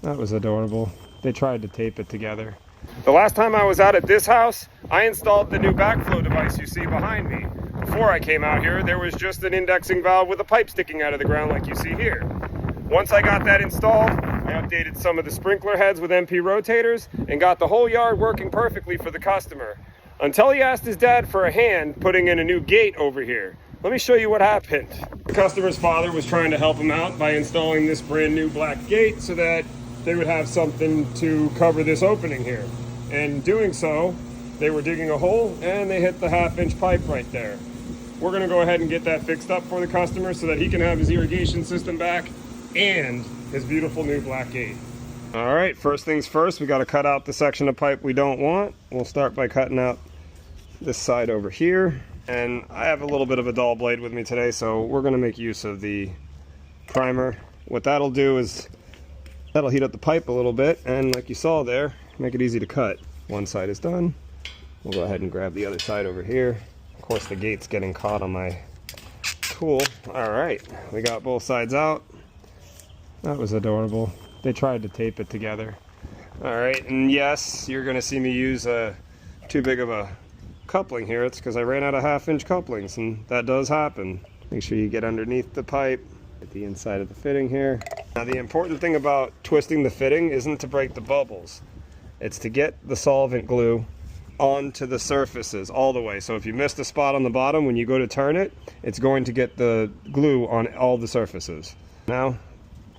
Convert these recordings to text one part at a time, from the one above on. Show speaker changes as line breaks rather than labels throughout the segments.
That was adorable. They tried to tape it together. The last time I was out at this house, I installed the new backflow device you see behind me. Before I came out here, there was just an indexing valve with a pipe sticking out of the ground like you see here. Once I got that installed, I updated some of the sprinkler heads with MP rotators and got the whole yard working perfectly for the customer. Until he asked his dad for a hand putting in a new gate over here. Let me show you what happened. The customer's father was trying to help him out by installing this brand new black gate so that they would have something to cover this opening here. And doing so, they were digging a hole and they hit the 1/2-inch pipe right there. We're gonna go ahead and get that fixed up for the customer so that he can have his irrigation system back and his beautiful new black gate. All right, first things first, we gotta cut out the section of pipe we don't want. We'll start by cutting out this side over here. And I have a little bit of a dull blade with me today, so we're gonna make use of the primer. What that'll do is that'll heat up the pipe a little bit, and like you saw there, make it easy to cut. One side is done. We'll go ahead and grab the other side over here. Of course, the gate's getting caught on my tool. All right, we got both sides out. That was adorable. They tried to tape it together. All right, and yes, you're gonna see me use too big of a coupling here. It's because I ran out of 1/2-inch couplings, and that does happen. Make sure you get underneath the pipe, at the inside of the fitting here. Now, the important thing about twisting the fitting isn't to break the bubbles. It's to get the solvent glue onto the surfaces all the way. So if you missed a spot on the bottom, when you go to turn it, it's going to get the glue on all the surfaces. Now,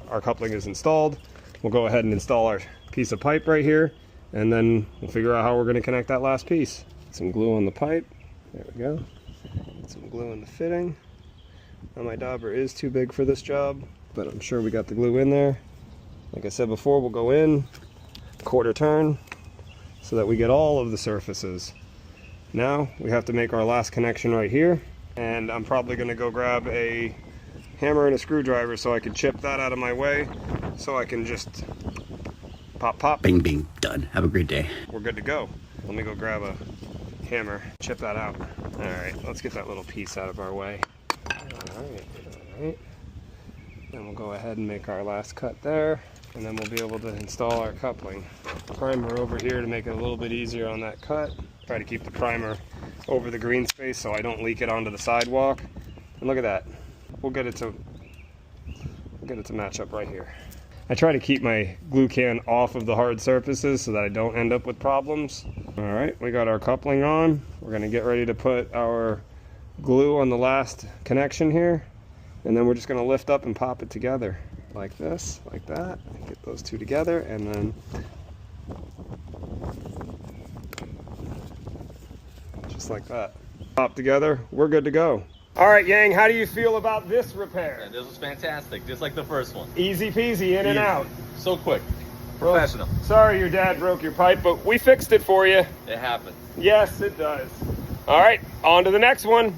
our coupling is installed. We'll go ahead and install our piece of pipe right here, and then we'll figure out how we're going to connect that last piece. Some glue on the pipe. There we go. Some glue in the fitting. Now, my dauber is too big for this job, but I'm sure we got the glue in there. Like I said before, we'll go in, quarter turn, so that we get all of the surfaces. Now we have to make our last connection right here, and I'm probably going to go grab a hammer and a screwdriver so I can chip that out of my way, so I can just pop, pop.
Bing, bing, done. Have a great day.
We're good to go. Let me go grab a hammer, chip that out. All right, let's get that little piece out of our way. All right. Then we'll go ahead and make our last cut there, and then we'll be able to install our coupling. Primer over here to make it a little bit easier on that cut. Try to keep the primer over the green space so I don't leak it onto the sidewalk. And look at that. We'll get it to match up right here. I try to keep my glue can off of the hard surfaces so that I don't end up with problems. All right, we got our coupling on. We're gonna get ready to put our glue on the last connection here, and then we're just gonna lift up and pop it together like this, like that. Get those two together, and then just like that. Pop together, we're good to go. All right, Yang, how do you feel about this repair?
Yeah, this was fantastic, just like the first one.
Easy peasy, in and out.
So quick, professional.
Sorry your dad broke your pipe, but we fixed it for you.
It happened.
Yes, it does. All right, on to the next one.